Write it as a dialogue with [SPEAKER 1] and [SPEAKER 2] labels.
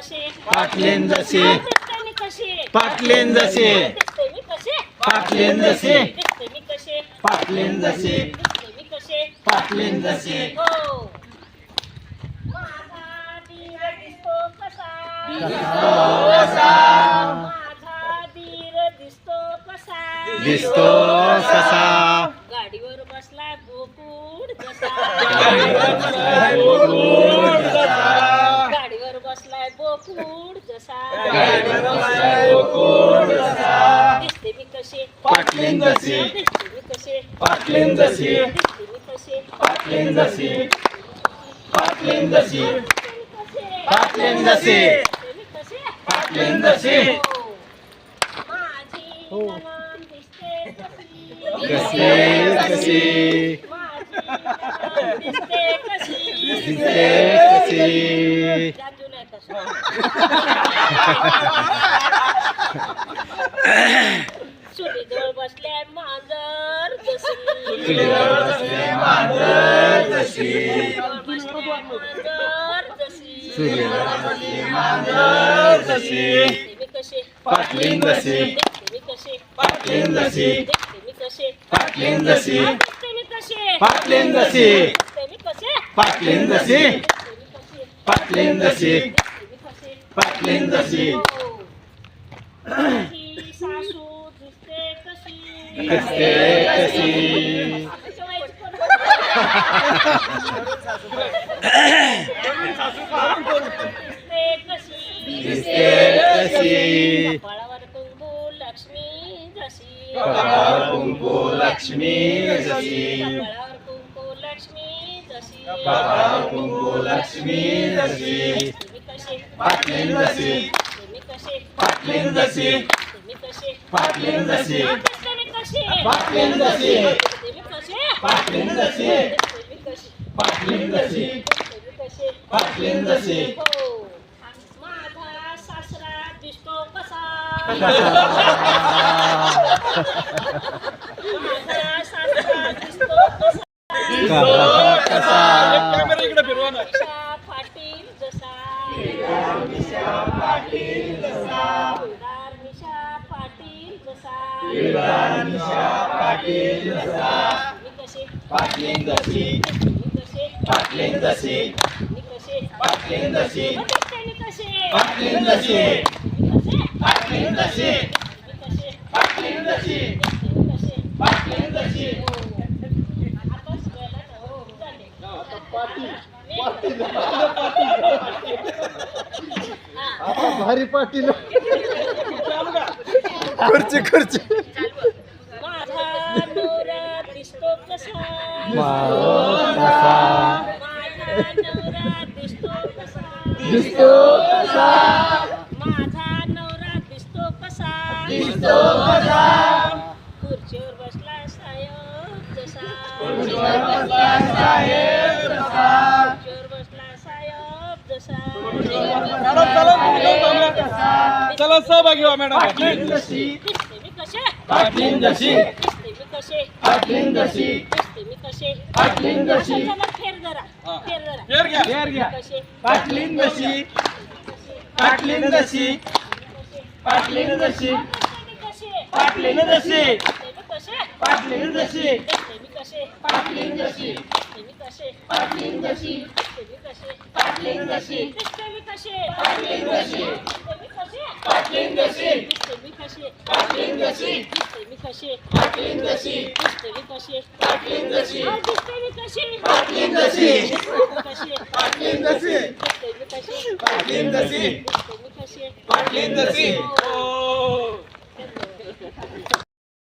[SPEAKER 1] पाटलेन जसे पाटलेन जसे पाटलेन जसे पाटलेन जसे पाटलेन जसे दिसतो कसा
[SPEAKER 2] गाडीवर बसलाय बोकुड जसा गाडीवर बसलाय बोकुड जसा दिसते मी कसे
[SPEAKER 1] पाटलेन जसे
[SPEAKER 2] दिसते मी कसे
[SPEAKER 1] पाटलेन जसे
[SPEAKER 2] दिसते मी कसे
[SPEAKER 1] पाटलेन जसे पाटलेन जसे पाटलेन जसे पाटलेन जसे
[SPEAKER 2] माझी नणंद दिसते
[SPEAKER 1] कसे कसे
[SPEAKER 2] दिसते कशी
[SPEAKER 1] दिसते कसे
[SPEAKER 2] जाजू नाही कशी चुलीजवळ बसल्या मांजर जशी
[SPEAKER 1] तुझ्यावर बसले मांजर जशी
[SPEAKER 2] बसल्या मांजर जशी
[SPEAKER 1] तुझ्यावर बसले मांजर जशी
[SPEAKER 2] मी कसे
[SPEAKER 1] पाटलेन जसे
[SPEAKER 2] मी कसे
[SPEAKER 1] पाटलेन जसे
[SPEAKER 2] मी कसे
[SPEAKER 1] पाटलेन जसे
[SPEAKER 2] मी कसे
[SPEAKER 1] पाटलेन जसे
[SPEAKER 2] मी कसे
[SPEAKER 1] पाटलेन जसे
[SPEAKER 2] मी कसे
[SPEAKER 1] पाटलेन जसे
[SPEAKER 2] मी कसे
[SPEAKER 1] पाटलेन जसे
[SPEAKER 2] माझी सासू दिसते कशी
[SPEAKER 1] दिसते कशी दिसते कशी
[SPEAKER 2] कपाळावर कुंकू लक्ष्मी जशी
[SPEAKER 1] कपाळावर कुंकू लक्ष्मी जशी
[SPEAKER 2] कपाळावर कुंकू लक्ष्मी जशी
[SPEAKER 1] कपाळावर कुंकू लक्ष्मी जशी
[SPEAKER 2] मी कसे
[SPEAKER 1] पाटलेन जसे
[SPEAKER 2] मी कसे
[SPEAKER 1] पाटलेन जसे
[SPEAKER 2] मी कसे
[SPEAKER 1] पाटलेन जसे
[SPEAKER 2] मी कसे
[SPEAKER 1] पाटलेन जसे
[SPEAKER 2] मी कसे
[SPEAKER 1] पाटलेन जसे
[SPEAKER 2] मी कसे
[SPEAKER 1] पाटलेन जसे
[SPEAKER 2] मी कसे
[SPEAKER 1] पाटलेन जसे
[SPEAKER 2] हो माझा सासरा दिसतो कसा माझा सासरा दिसतो कसा मिशा पाटील जसा फुलदार मिशा पाटील जसा
[SPEAKER 1] पाटील जसा
[SPEAKER 2] मी कसे
[SPEAKER 1] पाटलेन जशी
[SPEAKER 2] मी कसे
[SPEAKER 1] पाटलेन जशी
[SPEAKER 2] मी कसे
[SPEAKER 1] पाटलेन जशी
[SPEAKER 2] मी कसे
[SPEAKER 1] पाटलेन जशी
[SPEAKER 2] मी कसे
[SPEAKER 1] पाटलेन जशी
[SPEAKER 2] मी कसे
[SPEAKER 1] पाटलेन जशी
[SPEAKER 2] मी कसे
[SPEAKER 1] पाटलेन जशी
[SPEAKER 2] आता सगळ्याला हो चालेल
[SPEAKER 3] आता भारी पाटील खुर्ची खुर्ची
[SPEAKER 2] माझा नवरा दिसतो कसा
[SPEAKER 1] कसा
[SPEAKER 2] माझा नवरा दिसतो कसा
[SPEAKER 1] दिसतो कसा
[SPEAKER 2] माझा नवरा दिसतो कसा
[SPEAKER 1] दिसतो कसा
[SPEAKER 2] खुर्चीवर बसला साहेब जसा
[SPEAKER 1] खुर्चीवर बसला साहेब जसा
[SPEAKER 2] खुर्चीवर बसला साहेब जसा
[SPEAKER 3] चला सहभागी व्हा मॅडम
[SPEAKER 1] पाटलेन जशी
[SPEAKER 2] दिसते मी कसे
[SPEAKER 1] पाटलेन जशी
[SPEAKER 2] दिसते मी कसे
[SPEAKER 1] पाटलेन जशी
[SPEAKER 2] दिसते मी कसे
[SPEAKER 1] पाटलेन जशी
[SPEAKER 2] चला फेर जरा फेर जरा
[SPEAKER 3] फेर घ्या
[SPEAKER 1] फेर घ्या
[SPEAKER 2] कसे
[SPEAKER 1] पाटलेन जशी पाटलेन जशी पाटलेन जशी
[SPEAKER 2] कसे
[SPEAKER 1] पाटलेन जशी
[SPEAKER 2] कसे
[SPEAKER 1] पाटलेन जशी
[SPEAKER 2] मी कसे
[SPEAKER 1] पाटलेन जशी
[SPEAKER 2] मी कसे
[SPEAKER 1] पाटलेन जशी
[SPEAKER 2] मी कसे
[SPEAKER 1] पाटलेन जशी
[SPEAKER 2] मी कसे
[SPEAKER 1] पाटलेन जशी
[SPEAKER 2] मी कसे
[SPEAKER 1] पाटलेन जशी
[SPEAKER 2] मी कसे
[SPEAKER 1] पाटलेन जशी
[SPEAKER 2] मी कसे
[SPEAKER 1] पाटलेन जशी
[SPEAKER 2] मी कसे
[SPEAKER 1] पाटलेन जशी
[SPEAKER 2] मी कसे
[SPEAKER 1] पाटलेन जशी
[SPEAKER 2] कसे
[SPEAKER 1] पाटलेन जशी
[SPEAKER 2] मी कसे
[SPEAKER 1] पाटलेन जशी
[SPEAKER 2] मी कसे
[SPEAKER 1] पाटलेन जशी
[SPEAKER 2] हो